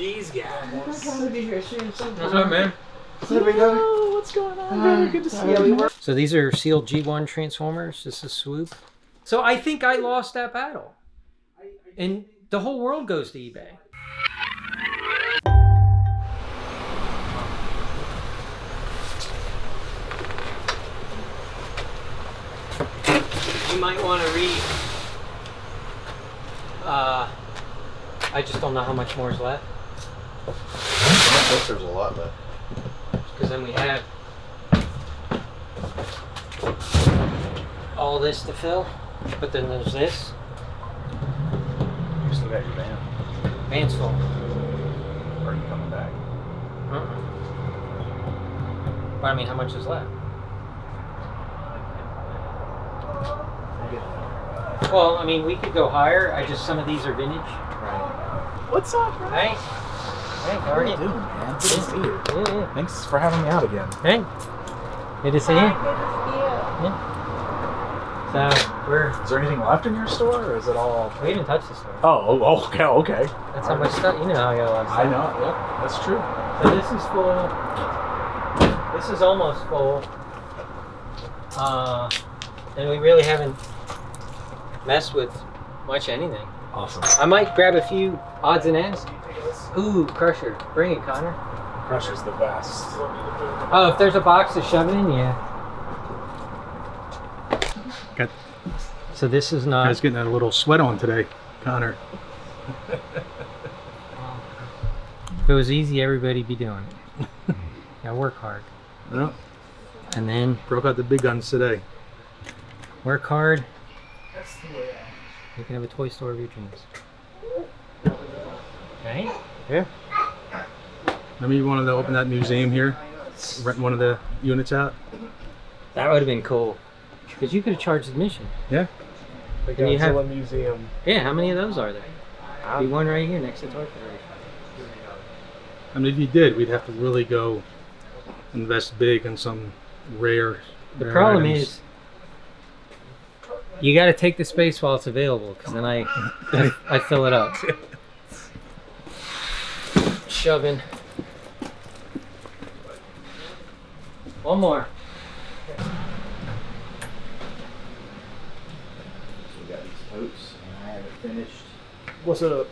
these guys. I gotta be here soon sometime. What's up, man? Oh, what's going on? Very good to see you. So these are sealed G1 transformers. This is Swoop. So I think I lost that battle. And the whole world goes to eBay. You might want to read. I just don't know how much more is left. I guess there's a lot left. Because then we have all this to fill, but then there's this. You still got your van. Van's full. Are you coming back? But I mean, how much is left? Well, I mean, we could go higher. Some of these are vintage. Right. What's up, bro? Hey. Hey, how are you? Doing, man? Good to see you. Yeah. Thanks for having me out again. Hey. Good to see you. Good to see you. Yeah. So, Is there anything left in your store, or is it all? we didn't touch the store. Oh, okay. That's how much stuff. You know how I got a lot of stuff. I know. Yep, that's true. So this is full. This is almost full. And we really haven't messed with much anything. Awesome. I might grab a few odds and ends. Ooh, Crusher. Bring it, Connor. Crusher's the best. Oh, if there's a box to shove it in, yeah. Got, So this is I not... was getting a little sweat on today, Connor. If it was easy, everybody'd be doing it. Gotta work hard. Well, And then broke out the big guns today. work hard. You can have a toy store of your dreams. Right? Yeah. Remember you wanted to open that museum here? Rent one of the units out? That would have been cool. Because you could have charged admission. Yeah. The And you have- Godzilla Museum. Yeah, how many of those are there? Be one right here next to Toy Federation. I mean, if you did, we'd have to really go invest big in some rare. The rare problem items. is, you got to take the space while it's available, because then I fill it up. Shoving. One more. We got these totes, and I haven't finished. What's up?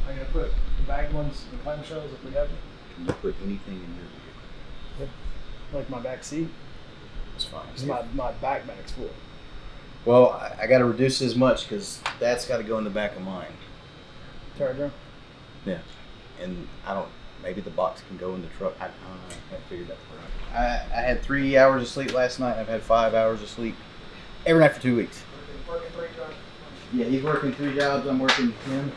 I'm gonna put the bagged ones in clamshells if we have them. Can you put anything in your vehicle? Like my back seat. It's fine. 'Cause my backpack's full. Well, I got to reduce as much because that's got to go in the back of mine. Terrordrome. Yeah. And I don't. Maybe the box can go in the truck. I don't know. I haven't figured that part out. I had 3 hours of sleep last night. I've had 5 hours of sleep every night for 2 weeks. Yeah, he's working 3 jobs. I'm working 10.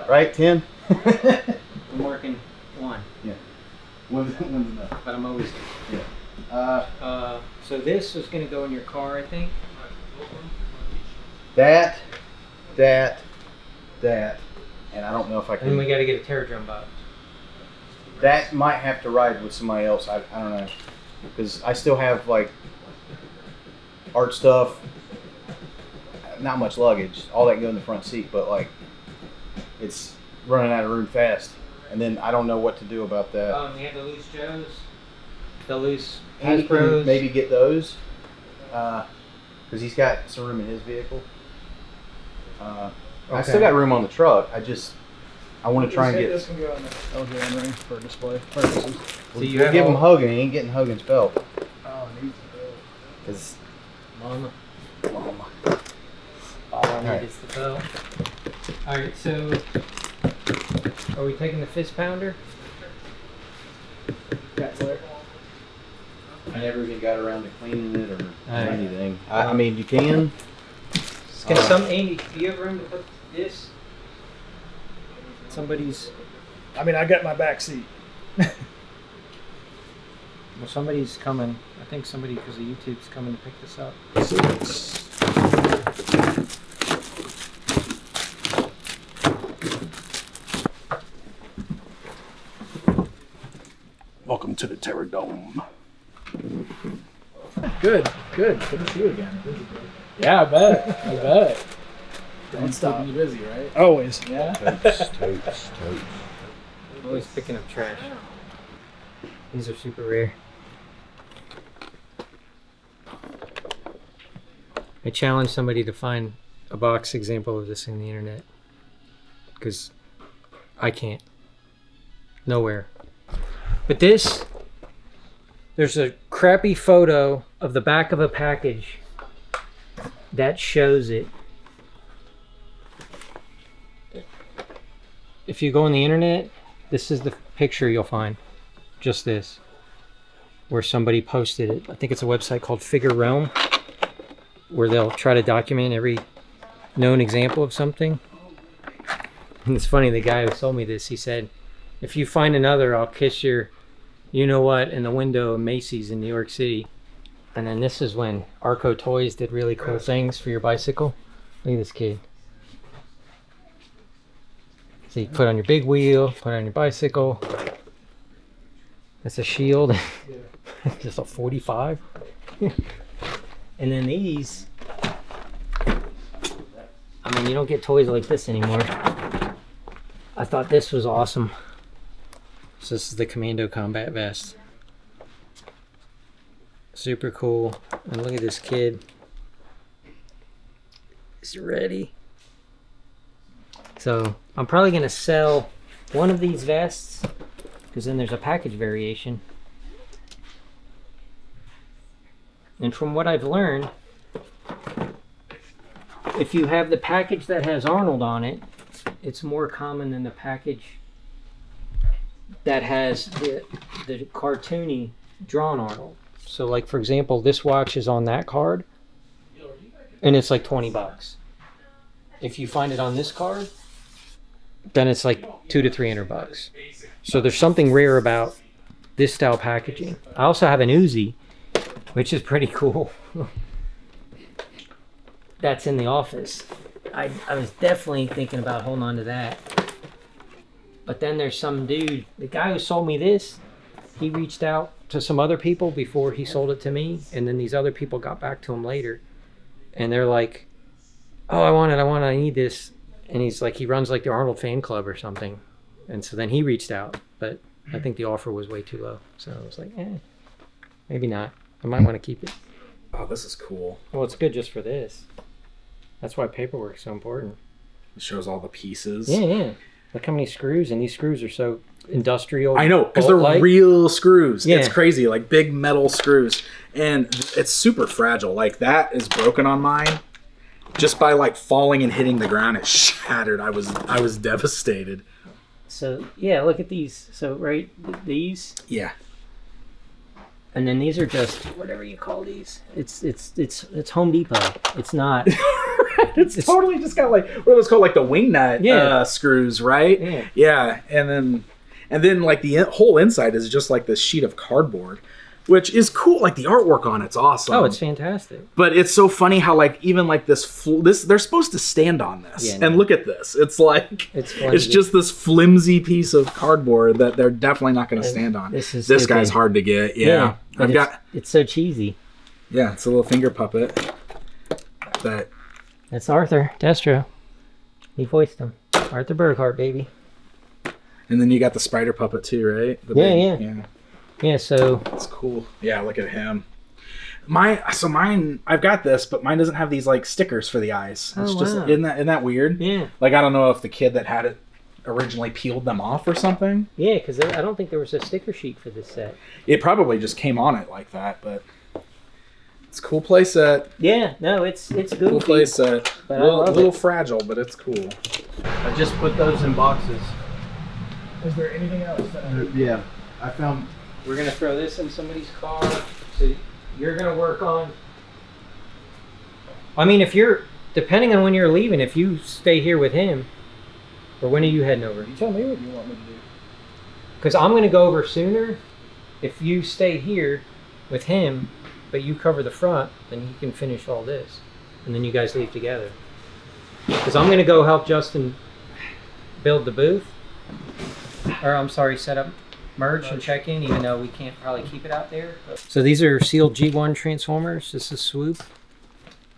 Right, 10? I'm working one, One's enough. but I'm always... Yeah. So this was going to go in your car, I think. That, and I don't know if I And then we can. got to get a Terrordrome box. That might have to ride with somebody else. I don't know, because I still have like art stuff. Not much luggage. All that can go in the front seat, but like it's running out of room fast. And then I don't know what to do about that. We have the loose Joes, the loose Andy can Hasbros. maybe get those, because he's got some room in his vehicle. I still got room on the truck. I want to try and get. This can go in the LJN ring for display purposes. So you We'll have give him all- Hogan. He ain't getting Hogan's belt. Oh, it needs to go. Cause Mama. All All I need is the bell. Alright, so are we taking the fist pounder? Cat's Lair. I never even got around to cleaning it or Alright. anything. I mean, you can. Can Amy, do you have room to put this? Somebody's, I mean, I got my back seat. well, somebody's coming. I think somebody, because of YouTube's coming to pick this up. Welcome to the Terrordrome. Good. Good to see you again. Yeah, I bet. Don't stop. Keeping you busy, right? Always. Yeah. Totes. Always picking up trash. These are super rare. I challenge somebody to find a box example of this in the internet. Because I can't. Nowhere. But this, there's a crappy photo of the back of a package that shows it. If you go on the internet, this is the picture you'll find. Just this. Where somebody posted it. I think it's a website called Figure Realm, where they'll try to document every known example of something. And it's funny, the guy who sold me this, he said, if you find another, I'll kiss your you-know-what in the window of Macy's in New York City. And then this is when Arco Toys did really cool things for your bicycle. Look at this kid. So you put on your big wheel, put on your bicycle. That's a shield. Just a 45. And then these, I mean, you don't get toys like this anymore. I thought this was awesome. So this is the Commando Combat Vest. Super cool. And look at this kid. He's ready. So I'm probably gonna sell one of these vests, because then there's a package variation. And from what I've learned, if you have the package that has Arnold on it, it's more common than the package that has the cartoony drawn Arnold. So like, for example, this watch is on that card and it's like 20 bucks. If you find it on this card, then it's like 200 to 300 bucks. So there's something rare about this style packaging. I also have an Uzi, which is pretty cool. That's in the office. I was definitely thinking about holding on to that. But then there's some dude, the guy who sold me this, he reached out to some other people before he sold it to me. And then these other people got back to him later. And they're like, oh, I want it, I need this. And he's like, he runs like the Arnold fan club or something. And so then he reached out. But I think the offer was way too low. So I was like, maybe not. I might want to keep it. Oh, this is cool. Well, it's good just for this. That's why paperwork's so important. It shows all the pieces. Yeah. Look how many screws, and these screws are so industrial. I know, because they're bolt-like. real screws. Yeah. It's crazy, like big metal screws. And it's super fragile. Like, that is broken on mine. Just by like falling and hitting the ground, it shattered. I was devastated. So yeah, look at these. So right, these. Yeah. And then these are just whatever you call these. It's Home Depot. It's not. It's totally just got like, what are those called? Like the wing nut screws, right? Yeah. And then like the whole inside is just like this sheet of cardboard, which is cool. Like the artwork on it's awesome. Oh, it's fantastic. But it's so funny how like even like this they're supposed to stand on this. Yeah, no. And look at this. It's like it's just this flimsy piece of cardboard that they're definitely not going to stand on. This guy's hard to get. Yeah. It's so cheesy. Yeah, it's a little finger puppet. That's Arthur Destro. He voiced him. Arthur Burkhart, baby. And then you got the spider puppet too, right? Yeah, so it's cool. Yeah, look at him. Mine, I've got this, but mine doesn't have these like stickers for the eyes. It's just isn't that weird? Yeah. Like, I don't know if the kid that had it originally peeled them off or something. Yeah, because I don't think there was a sticker sheet for this set. It probably just came on it like that, but it's a cool playset. Yeah, no, it's goofy. Cool playset. But A little fragile, but it's cool. I just put those in boxes. Is there anything else? Yeah, I found. We're gonna throw this in somebody's car. So you're gonna work on. I mean, depending on when you're leaving, if you stay here with him, or when are you heading over? You tell me what you want me to do. Because I'm gonna go over sooner. If you stay here with him, but you cover the front, then he can finish all this, and then you guys leave together. Because I'm gonna go help Justin build the booth, or I'm sorry, set up merch and check in, even though we can't probably keep it out there. So these are sealed G1 transformers. This is Swoop.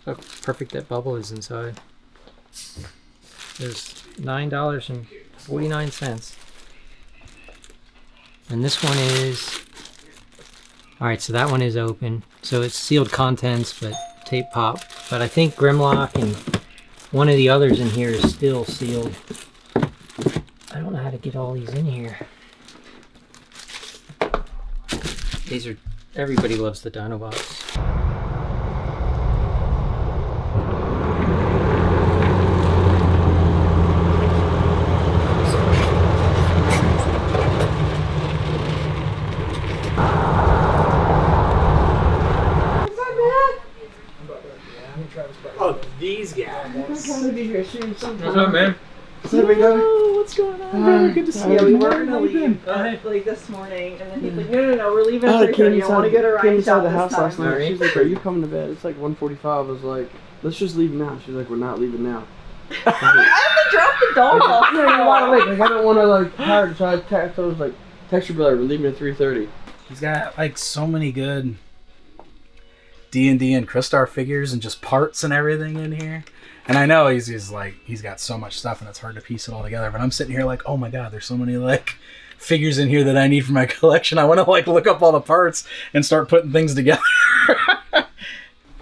Look, perfect that bubble is inside. There's $9.49. And this one is... Alright, so that one is open. So it's sealed contents, but tape pop. But I think Grimlock and one of the others in here is still sealed. I don't know how to get all these in here. These are... Everybody loves the Dinobots. Oh, these guys. I'm trying to be here soon. What's up, man? Oh, what's going on? Very good to see you. Yeah, we were gonna leave like this morning, and then he's like, no, we're leaving at 3:30. I want to go to Ryan's inside shop the this house last time. night. She's like, "Are you coming to bed?" It's like 1:45. I was like, "Let's just leave now." She's like, "We're not leaving now." I have to drop the dog off. No, you want to wait? Like, I don't want to like hard. So I text. I was like, "Text your brother. We're leaving at 3:30." He's got like so many good D&D and Crystar figures and just parts and everything in here. And I know he's got so much stuff and it's hard to piece it all together. But I'm sitting here like, oh my god, there's so many like figures in here that I need for my collection. I want to like look up all the parts and start putting things together.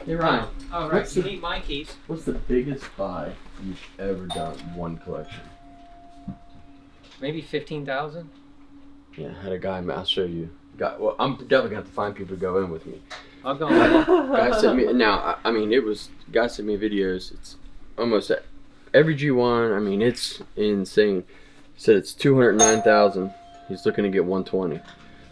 Hey Ryan, Oh, right. You need my keys. What's the biggest buy you've ever done one collection? Maybe 15,000. Yeah, I had a guy. I'll show you. Well, I'm definitely gonna have to find people to go in with me. I'll go on that. Guy sent me. Now, I mean, guy sent me videos. It's almost every G1. I mean, it's insane. He said it's 209,000. He's looking to get 120.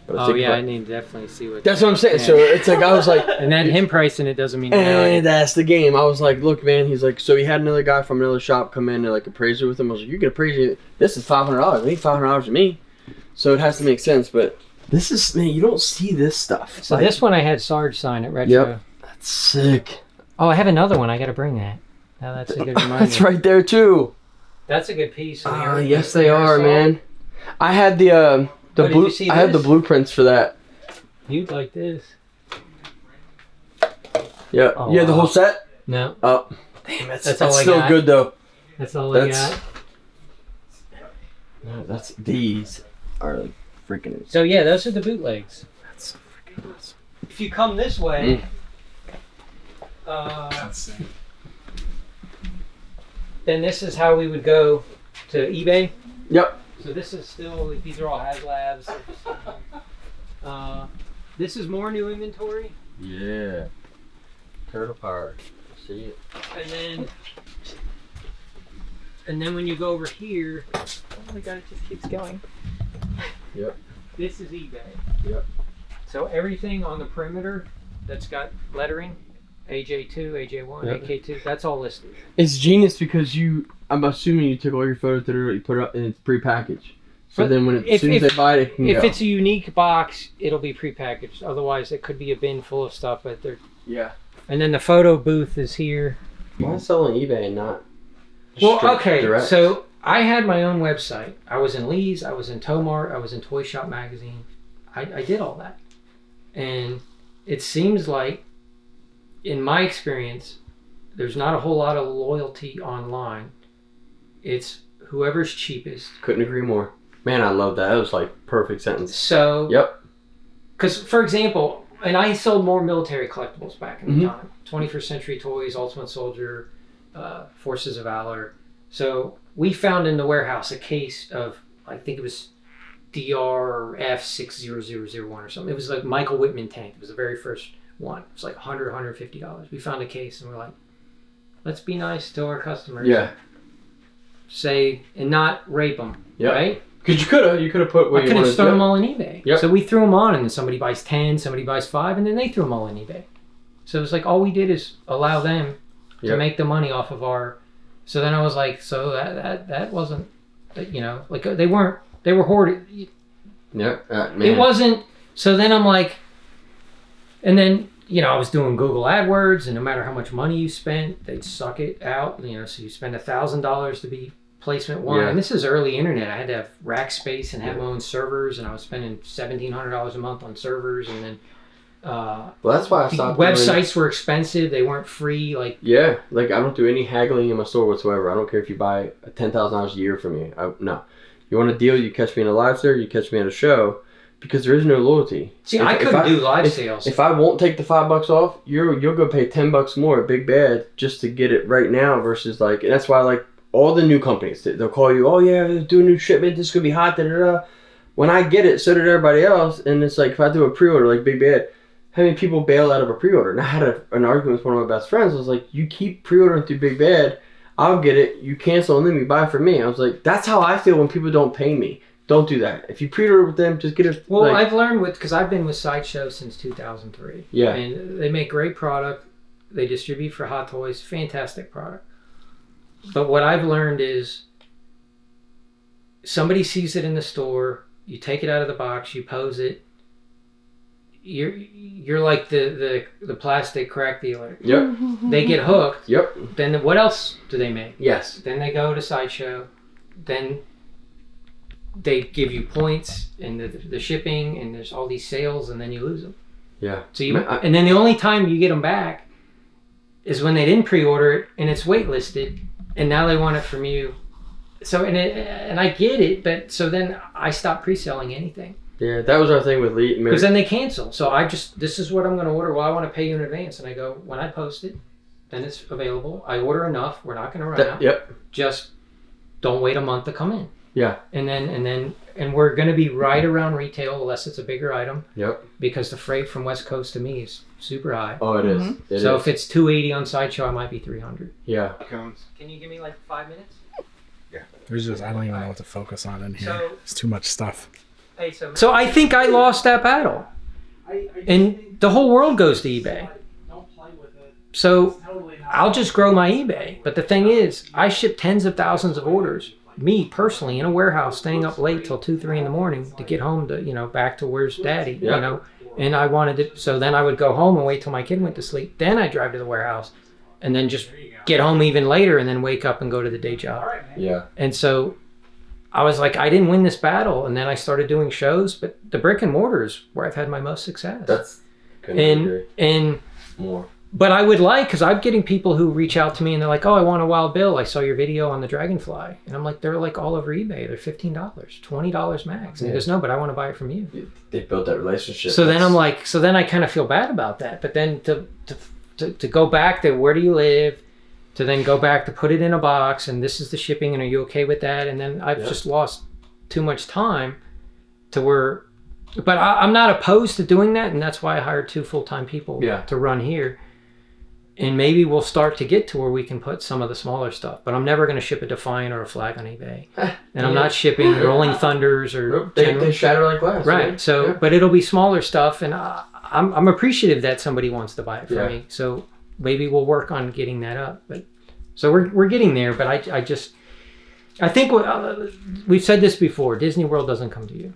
But Oh yeah, I need to definitely see what. That's what I'm saying. Yeah. So it's like I was like, And then him pricing it doesn't mean and that's the game. I was like, look, man. He's like, so he had another guy from another shop come in and like appraise it with him. I was like, you can appraise it. This is $500. It ain't $500 to me. So it has to make sense. But this is, man, you don't see this stuff. So Like, this one I had Sarge sign at Retro. Yep. That's sick. Oh, I have another one. I got to bring that. Now that's a good reminder. That's right there too. That's a good piece. Yes, they are, man. I had the did blue. you see I had the this? blueprints for that. You'd like this. Yeah. Oh, You had the wow. whole set. No, Oh, damn, that's all I still got. good though. that's all I That's- got. No, these are like freaking. So yeah, those are the bootlegs. That's so freaking awesome. If you come this way, then this is how we would go to eBay. Yep. So this is still, these are all HasLabs. This is more new inventory. Yeah. Turtle power. See it. And then when you go over here, Oh my god, it just keeps going. Yep. this is eBay. Yep. So everything on the perimeter that's got lettering, AJ2, AJ1, Yep. AK2, that's all listed. It's genius because I'm assuming you took all your photos that you put it up and it's prepackaged. So But then when as if- soon as if- they buy it, it can If go. it's a unique box, it'll be prepackaged. Otherwise, it could be a bin full of stuff. But they're Yeah. and then the photo booth is here. Why sell on eBay and not? Well, straight okay, direct? so I had my own website. I was in Lee's, I was in Tomart, I was in Toy Shop Magazine. I did all that. And it seems like, in my experience, there's not a whole lot of loyalty online. It's whoever's cheapest. Couldn't agree more. Man, I love that. That was like perfect sentence. So, Yep. because for example, and I sold more military collectibles back in the Mhm. time. 21st Century Toys, Ultimate Soldier, Forces of Valor. So we found in the warehouse a case of, I think it was DRF60001 or something. It was like Michael Whitman tank. It was the very first one. It was like $100, $150. We found a case and we're like, let's be nice to our customers. Yeah. Say, and not rape them, Yep. right? Because you could have put where I you could have wanted. thrown them Yep. all in eBay. Yep. So we threw them on, and then somebody buys 10, somebody buys 5, and then they threw them all in eBay. So it was like all we did is allow them to Yep. make the money off of our. So then I was like, so that wasn't, you know, like they were hoarded. Yeah. Man. It wasn't. So then I'm like, and then you know I was doing Google AdWords, and no matter how much money you spent, they'd suck it out. You know, so you spend $1,000 to be placement one. Yeah. And this is early internet. I had to have rack space and have my own servers, and I was spending $1,700 a month on servers, and then Well, that's why I stopped. websites were expensive. They weren't free. Like Yeah, like I don't do any haggling in my store whatsoever. I don't care if you buy $10,000 a year from me. No, you want a deal? You catch me in a live store. You catch me at a show. because there is no loyalty. See, I couldn't do live sales. If I won't take the $5 off, you'll go pay $10 more at Big Bad just to get it right now versus like, and that's why like all the new companies, they'll call you, oh yeah, they're doing a new shipment, this is gonna be hot, da da da. When I get it, so did everybody else, and it's like if I do a pre-order like Big Bad, how many people bail out of a pre-order? And I had an argument with one of my best friends. I was like, you keep pre-ordering through Big Bad, I'll get it, you cancel, and then you buy from me. I was like, that's how I feel when people don't pay me. Don't do that. If you pre-order with them, just get it. Well, like, I've learned because I've been with Sideshow since 2003. Yeah. And they make great product. They distribute for Hot Toys. Fantastic product. But what I've learned is somebody sees it in the store, you take it out of the box, you pose it. You're like the plastic crack dealer. Yep. They get hooked. Yep. Then what else do they make? Yes. Then they go to Sideshow. Then they give you points and the shipping, and there's all these sales, and then you lose them. Yeah. So and then the only time you get them back is when they didn't pre-order it and it's waitlisted, and now they want it from you. So and I get it, but so then I stopped pre-selling anything. Yeah, that was our thing with Lee. Because then they cancel. So this is what I'm going to order. Well, I want to pay you in advance, and I go when I post it, then it's available. I order enough. We're not going to run out. Yep. Just don't wait a month to come in. Yeah. And we're going to be right around retail unless it's a bigger item. Yep. Because the freight from West Coast to me is super high. Oh, it is. It so is. if it's 280 on Sideshow, it might be 300. Yeah. Can you give me like 5 minutes? Yeah. There's just I don't even know what to focus on in here. So, it's too much stuff. Hey, so I think I lost that battle, and the whole world goes to eBay. So I'll just grow my eBay. But the thing is, I ship tens of thousands of orders. Me personally in a warehouse, staying up late till 2-3 in the morning to get home to back to where's daddy, and I wanted to. So then I would go home and wait till my kid went to sleep. Then I drive to the warehouse, and then just get home even later, and then wake up and go to the day job. Yeah. And so I was like, I didn't win this battle, and then I started doing shows. But the brick and mortar is where I've had my most success. That's and more. But I would because I'm getting people who reach out to me and they're like, oh, I want a Wild Bill. I saw your video on the Dragonfly. And I'm like, they're like all over eBay. They're $15, $20 max. And he goes, no, but I want to buy it from you. They built that relationship. So then I'm like, I kind of feel bad about that. But then to go back to where do you live, to then go back to put it in a box, and this is the shipping, and are you okay with that? And then I've just lost too much time to where, but I'm not opposed to doing that. And that's why I hired 2 full-time people to run here. And maybe we'll start to get to where we can put some of the smaller stuff. But I'm never going to ship a Defiant or a Flag on eBay. And I'm not shipping Rolling Thunders or... They shatter like glass. Right. So, but it'll be smaller stuff. And I'm appreciative that somebody wants to buy it from me. So maybe we'll work on getting that up. But so we're getting there. But I think we've said this before. Disney World doesn't come to you.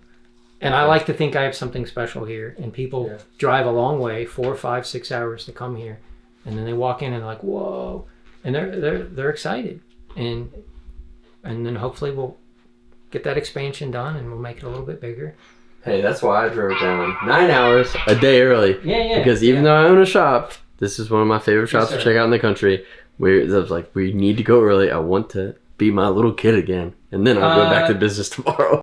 And I like to think I have something special here. And people drive a long way, 4, 5, 6 hours to come here. And then they walk in and they're like, whoa, and they're excited, and then hopefully we'll get that expansion done and we'll make it a little bit bigger. Hey, that's why I drove down 9 hours a day early. Yeah. Because even though I own a shop, this is one of my favorite shops to check out in the country. I was like, we need to go early. I want to be my little kid again, and then I'll go back to business tomorrow.